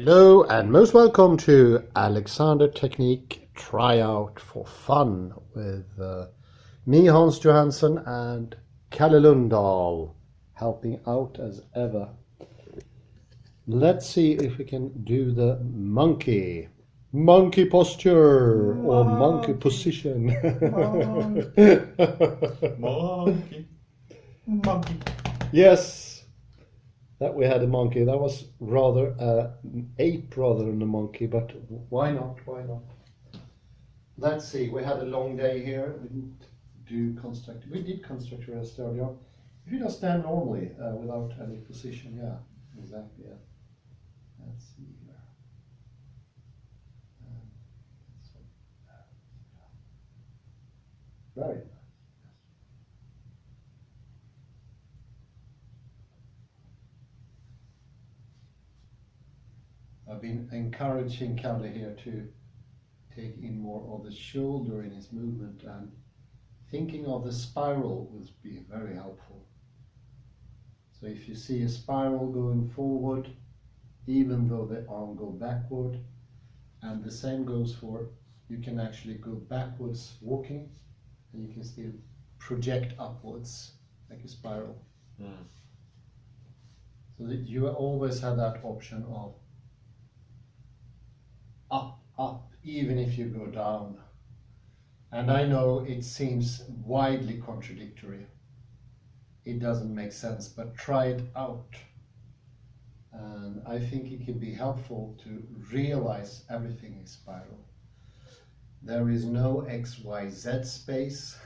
Hello and most welcome to Alexander Technique Tryout for Fun with me, Hans Johansson, and Kalle Lundahl helping out as ever. Let's see if we can do the monkey posture or monkey position. Monkey. Yes. That we had a monkey. That was rather an ape rather than a monkey, but why not? Why not? Let's see. We had a long day here. We didn't do construct. We did construct rest earlier. If you just stand normally without any position, yeah, exactly. Yeah. Let's see here. Very nice. I've been encouraging Kalle here to take in more of the shoulder in his movement, and thinking of the spiral would be very helpful. So if you see a spiral going forward, even though the arm go backward, and the same goes for, you can actually go backwards walking, and you can still project upwards like a spiral. So that you always have that option of up, even if you go down. And I know it seems widely contradictory. It doesn't make sense, but try it out. And I think it can be helpful to realize everything is spiral. There is no X, Y, Z space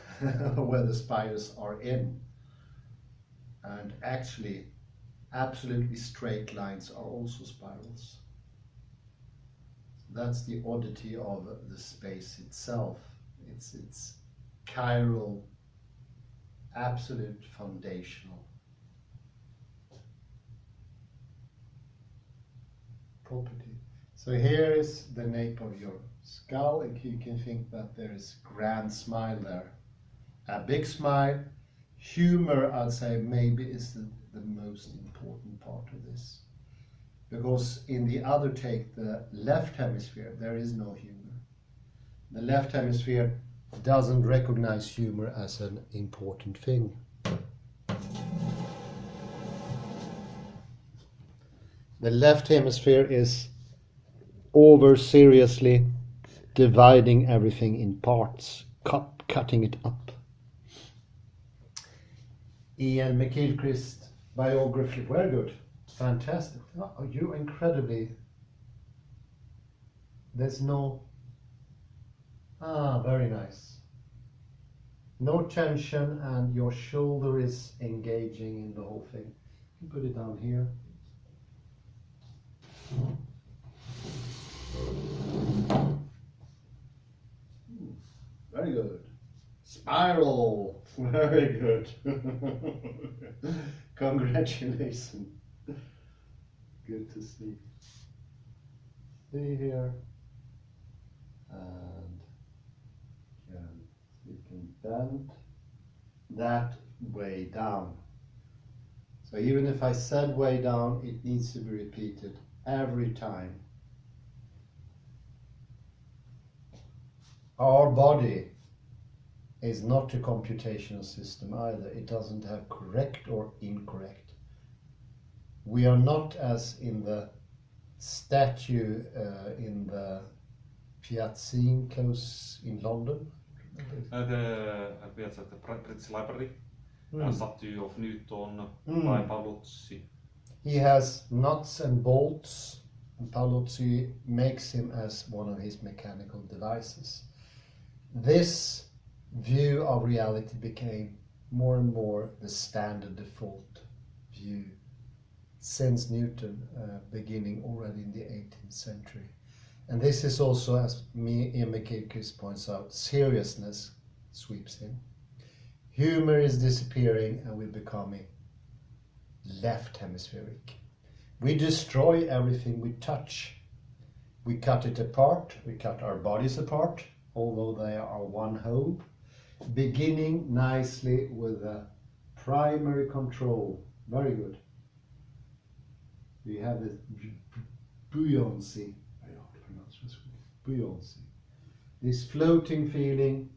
where the spirals are in. And actually, absolutely straight lines are also spirals. That's the oddity of the space itself. It's chiral, absolute foundational property. So here is the nape of your skull, and you can think that there is grand smile there. A big smile. Humor, I'd say, maybe is the most important part of this. Because in the other take, the left hemisphere, there is no humor. The left hemisphere doesn't recognize humor as an important thing. The left hemisphere is over seriously dividing everything in parts, cutting it up. Iain McGilchrist biography, very good. Fantastic. Oh, you're incredibly. There's no. Very nice. No tension, and your shoulder is engaging in the whole thing. You can put it down here. Very good. Spiral. Very good. Congratulations. Good to see. See here. And you can bend that way down. So even if I said way down, it needs to be repeated every time. Our body is not a computational system either. It doesn't have correct or incorrect. We are not as in the statue in the Piazzin close in London. The British Library, a statue of Newton by Paluzzi. He has nuts and bolts, and Paluzzi makes him as one of his mechanical devices. This view of reality became more and more the standard default view since Newton, beginning already in the 18th century. And this is also, as Iain McGilchrist points out, seriousness sweeps in. Humor is disappearing, and we're becoming left hemispheric. We destroy everything we touch. We cut it apart, we cut our bodies apart, although they are one whole, beginning nicely with a primary control. Very good. We have this buoyancy. Very hard to pronounce this word. Buoyancy. This floating feeling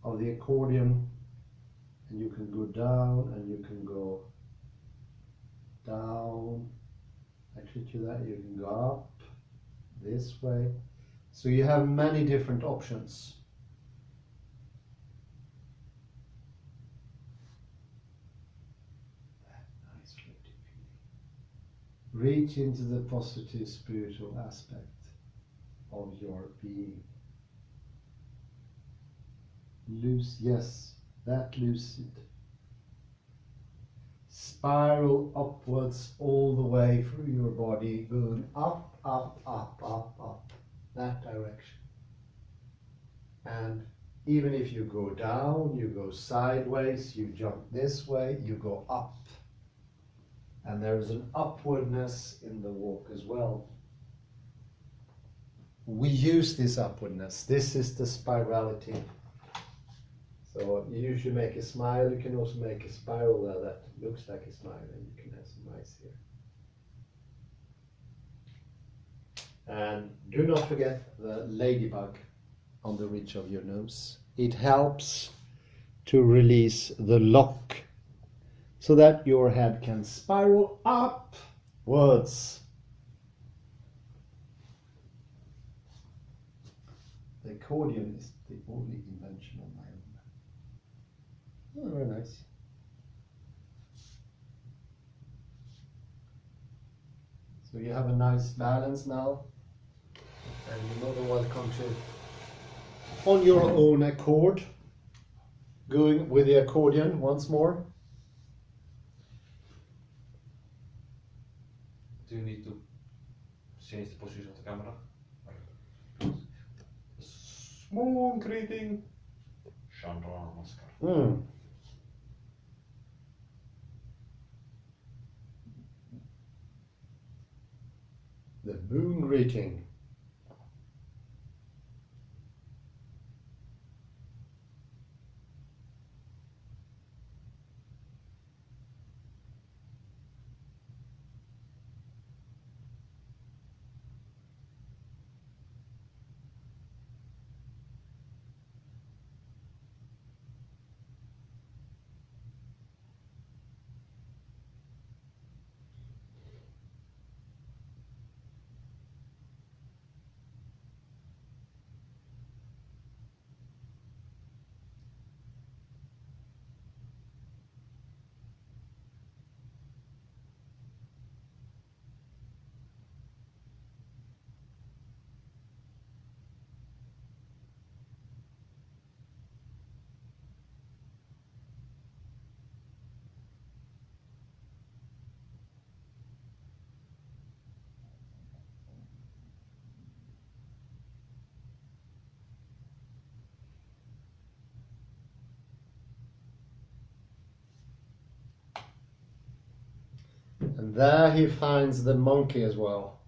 of the accordion, and you can go down and you can go down. Actually, to that you can go up this way. So you have many different options. That nice floating feeling. Reach into the positive spiritual aspect of your being. Yes, that lucid. Spiral upwards all the way through your body, going up, up, up, up, up, that direction. And even if you go down, you go sideways, you jump this way, you go up. And there is an upwardness in the walk as well. We use this upwardness. This is the spirality. So you usually make a smile. You can also make a spiral there that looks like a smile, and you can have some eyes here. And do not forget the ladybug on the ridge of your nose. It helps to release the lock so that your head can spiral upwards. The accordion is the only invention of my own. Oh, very nice. So you have a nice balance now, and you're more than welcome to, on your own accord, going with the accordion once more. Do you need to change the position of the camera? Small greeting. Chandra Namaskar. The moon greeting. And there he finds the monkey as well.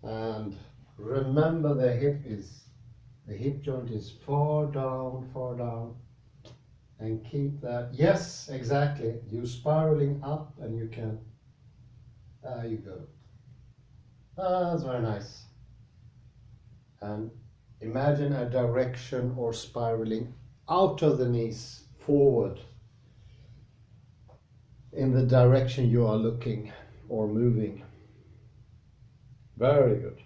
And remember the hip joint is far down, and keep that. Yes, exactly. You're spiraling up and you can, there you go. That's very nice. And imagine a direction or spiraling out of the knees, forward, in the direction you are looking or moving. Very good.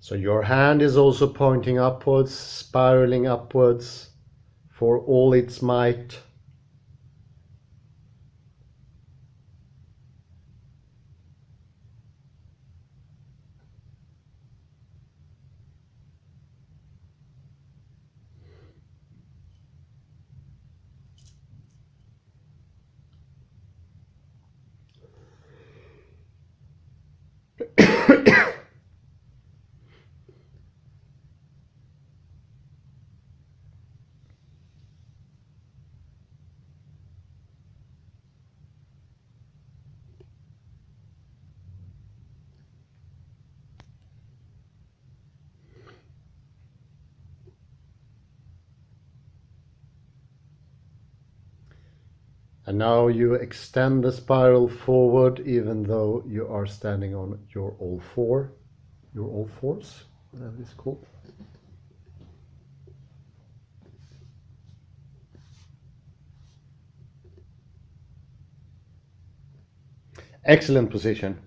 So your hand is also pointing upwards, spiraling upwards for all its might. And now you extend the spiral forward even though you are standing on your all fours, whatever it's called. Excellent position.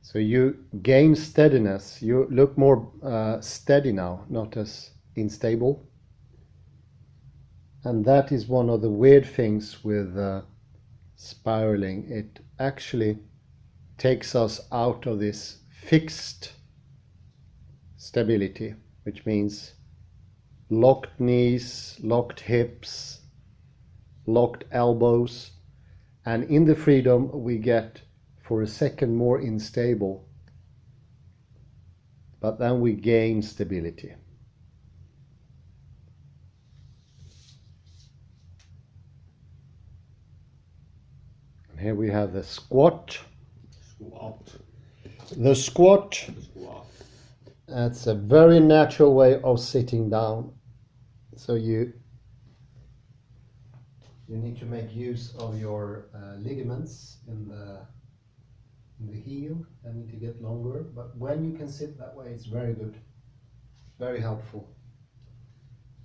So you gain steadiness. You look more steady now, not as unstable. And that is one of the weird things with spiraling. It actually takes us out of this fixed stability, which means locked knees, locked hips, locked elbows, and in the freedom we get for a second more unstable, but then we gain stability. And here we have the squat. The squat, that's a very natural way of sitting down. So you need to make use of your ligaments in the heel. They need to get longer, but when you can sit that way, it's very good, very helpful.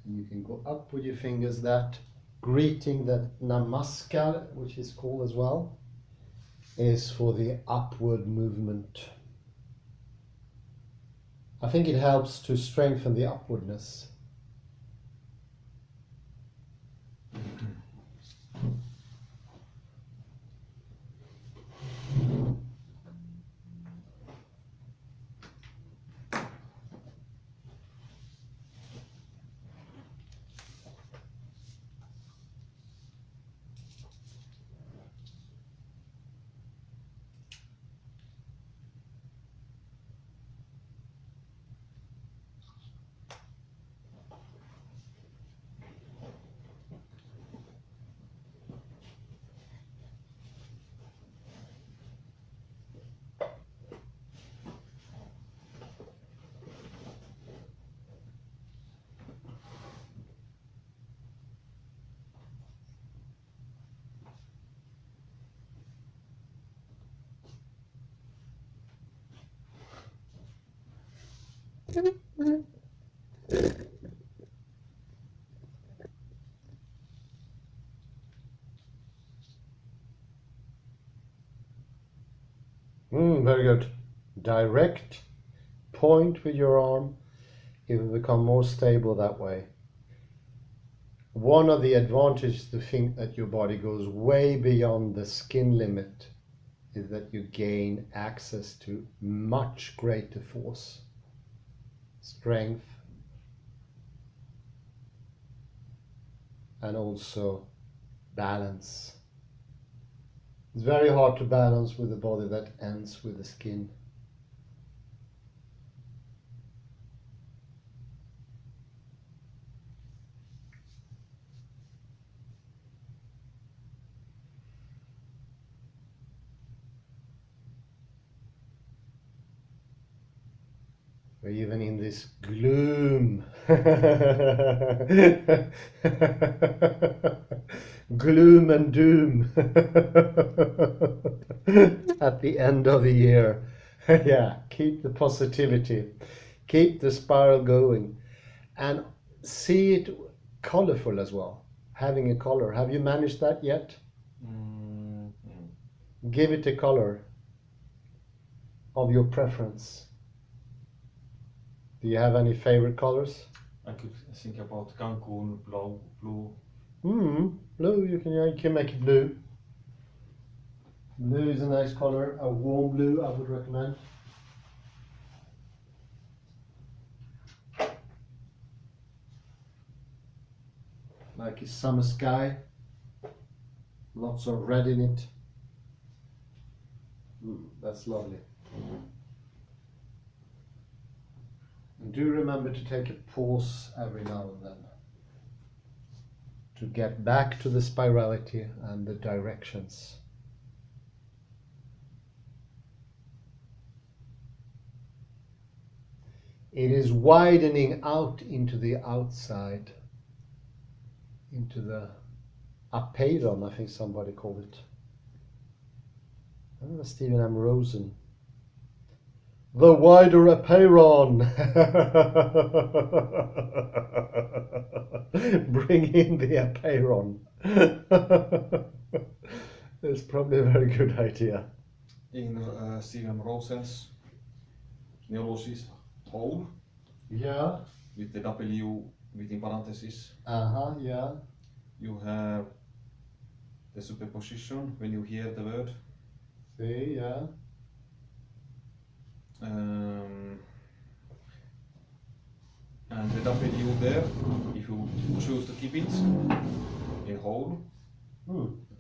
And you can go up with your fingers. That greeting, that namaskar, which is called as well, is for the upward movement. I think it helps to strengthen the upwardness. Very good. Direct point with your arm. It will become more stable that way. One of the advantages to think that your body goes way beyond the skin limit is that you gain access to much greater force, strength, and also balance. It's very hard to balance with a body that ends with the skin. We're even in this gloom. Gloom and doom at the end of the year. Yeah, keep the positivity, keep the spiral going, and see it colorful as well. Having a color. Have you managed that yet? Give it a color of your preference. Do you have any favorite colors? I could think about Cancun, blue. Blue, you can make it blue. Blue is a nice color, a warm blue I would recommend. Like a summer sky, lots of red in it. That's lovely. And do remember to take a pause every now and then to get back to the spirality and the directions. It is widening out into the outside. into the apeiron, I think somebody called it. Stephen M. Rosen. The wider apeiron. Bring in the apeiron. It's probably a very good idea. In Stephen Rosen's neologism, whole. Yeah. With the W within parentheses. Yeah. You have the superposition when you hear the word. See, yeah. And the W there, if you choose to keep it in whole,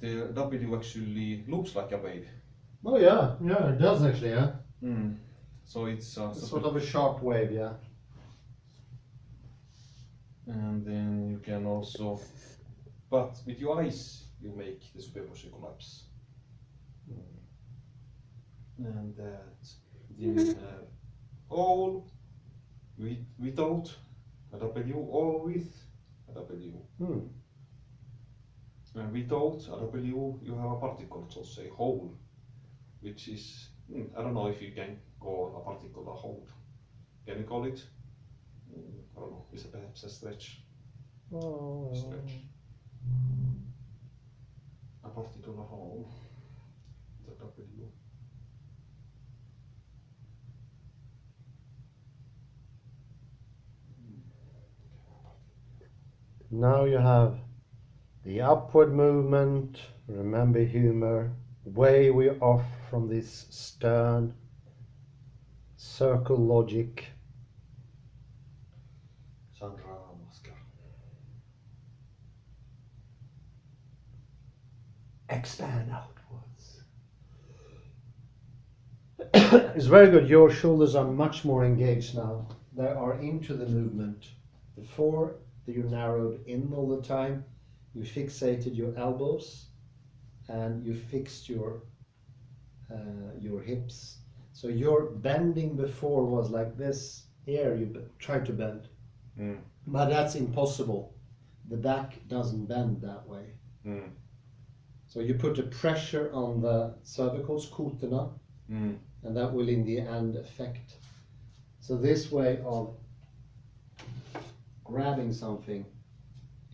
the W actually looks like a wave. Oh yeah, it does actually, yeah. So it's sort of a sharp wave, yeah. And then you can also, but with your eyes, you make the superposition collapse. And that then you have all without a W or with a W. And without a W, you have a particle, so say whole, which is, I don't know if you can call a particle a whole. Can you call it? I don't know, is it perhaps a stretch? Stretch. A particle a whole. The W. Now you have the upward movement. Remember humor. Way we're off from this stern circle logic. Sandra Maskar. Expand outwards. It's very good. Your shoulders are much more engaged now. They are into the movement. Before, you narrowed in all the time. You fixated your elbows and you fixed your hips. So your bending before was like this. Here you tried to bend. But that's impossible. The back doesn't bend that way. So you put a pressure on the cervicals, kotena, and that will in the end affect. So this way of grabbing something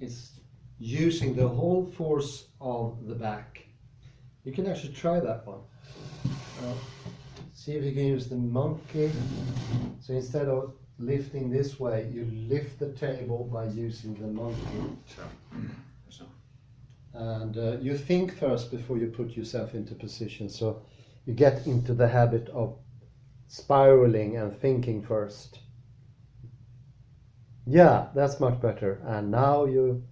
is using the whole force of the back. You can actually try that one. See if you can use the monkey. So instead of lifting this way, you lift the table by using the monkey. Sure. And you think first before you put yourself into position. So you get into the habit of spiraling and thinking first. Yeah, that's much better. And now you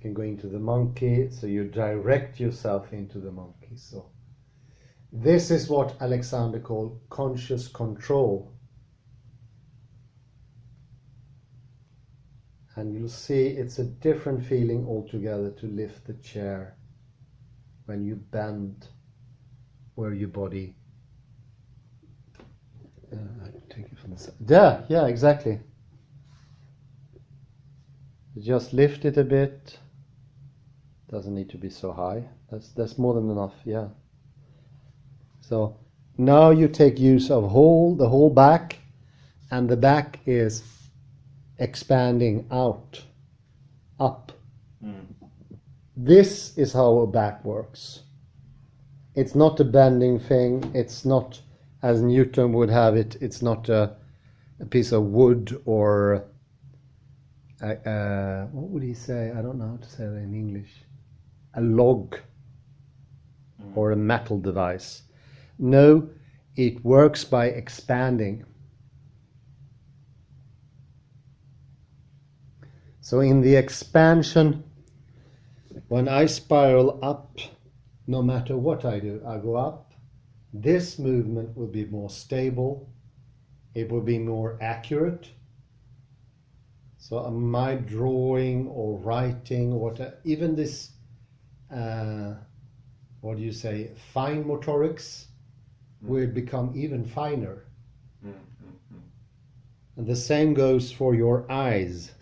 can go into the monkey, so you direct yourself into the monkey. So this is what Alexander called conscious control. And you'll see it's a different feeling altogether to lift the chair when you bend where your body. Take it from the side. Yeah, exactly. Just lift it a bit. Doesn't need to be so high. That's more than enough. Yeah. So now you take use of the whole back, and the back is expanding out, up. This is how a back works. It's not a bending thing. It's not, as Newton would have it, it's not a piece of wood or what would he say? I don't know how to say that in English. A log or a metal device. No, it works by expanding. So in the expansion, when I spiral up, no matter what I do, I go up, this movement will be more stable, it will be more accurate. So my drawing or writing, even this, what do you say, fine motorics will become even finer. And the same goes for your eyes.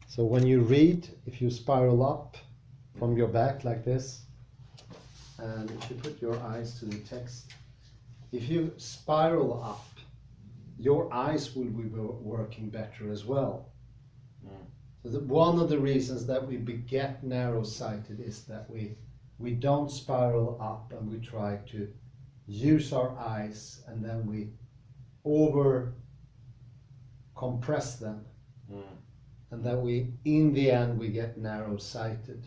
So So when you read, if you spiral up from your back like this, and if you put your eyes to the text, if you spiral up, your eyes will be working better as well. So one of the reasons that we get narrow-sighted is that we don't spiral up and we try to use our eyes and then we over compress them. And that in the end we get narrow-sighted.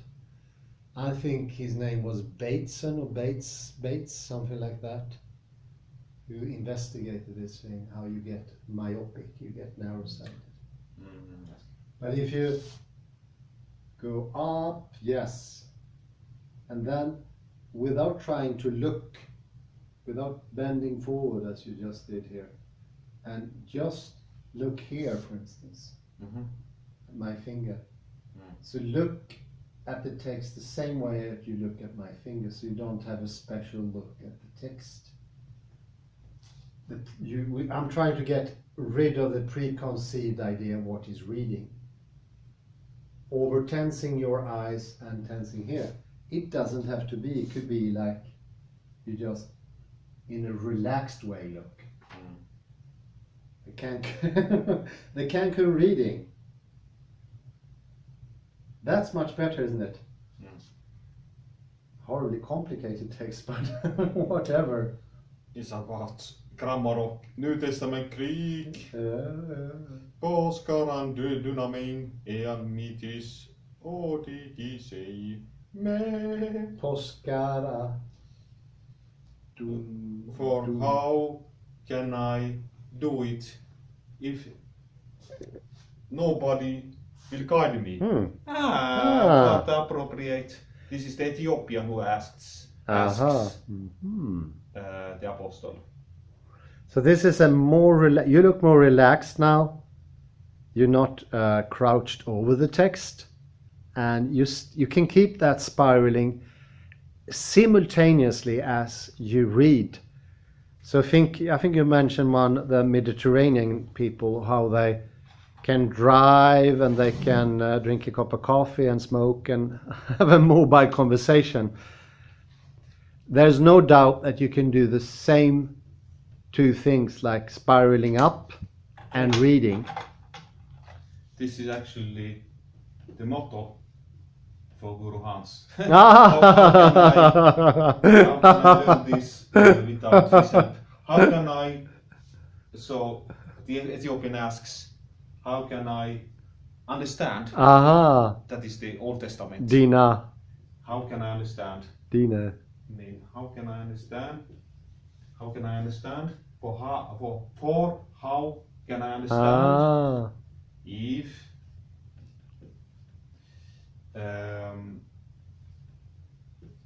I think his name was Bateson or Bates, something like that, who investigated this thing, how you get myopic, you get narrow-sighted. But if you go up, yes, and then without trying to look, without bending forward as you just did here, and just look here, for instance, at my finger. So look at the text the same way that you look at my finger, so you don't have a special look at the text. I'm trying to get rid of the preconceived idea of what he's reading. Over tensing your eyes and tensing here. It doesn't have to be, it could be like you just in a relaxed way look. The Cancun reading. That's much better, isn't it? Horribly complicated text, but whatever. Isä vaht grammar och New Testament Greek. Påskaran dynamin mitis odigisei me. Påskara. For how can I do it if nobody will guide me? Not appropriate. This is the Ethiopian who asks the apostle. So this is a more you look more relaxed now. You're not crouched over the text, and you can keep that spiraling simultaneously as you read. So I think you mentioned the Mediterranean people, how they can drive and they can drink a cup of coffee and smoke and have a mobile conversation. There's no doubt that you can do the same two things, like spiraling up and reading. This is actually the motto for Guru Hans. How can I learn this without his help? How can I? So the Ethiopian asks, how can I understand? That is the Old Testament. Dina. How can I understand? Dina. How can I understand? How can I understand? For how can I understand? If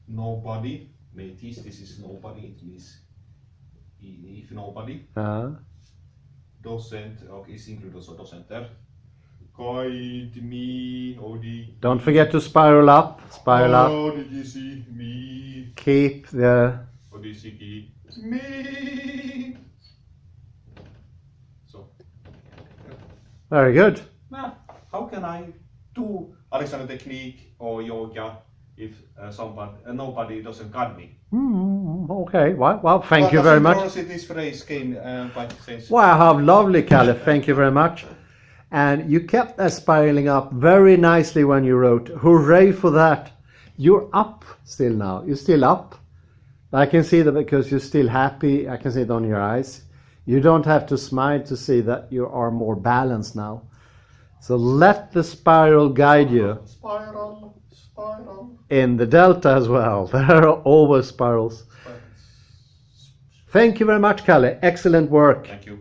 nobody, this is nobody, it means if nobody doesn't, is included also doesn't there. Guide me, don't forget to spiral up. Spiral up. Did you see me? Keep the. Me. So. Very good. How can I do Alexander technique or yoga if nobody doesn't guide me? Okay. Well, thank you very much. This phrase came by sense. Wow, how lovely, Kalle. Thank you very much. And you kept that spiraling up very nicely when you wrote. Hooray for that. You're up still now. You're still up. I can see that because you're still happy. I can see it on your eyes. You don't have to smile to see that you are more balanced now. So let the spiral guide you. Spiral. In the delta as well. There are always spirals. Thank you very much, Kalle. Excellent work. Thank you.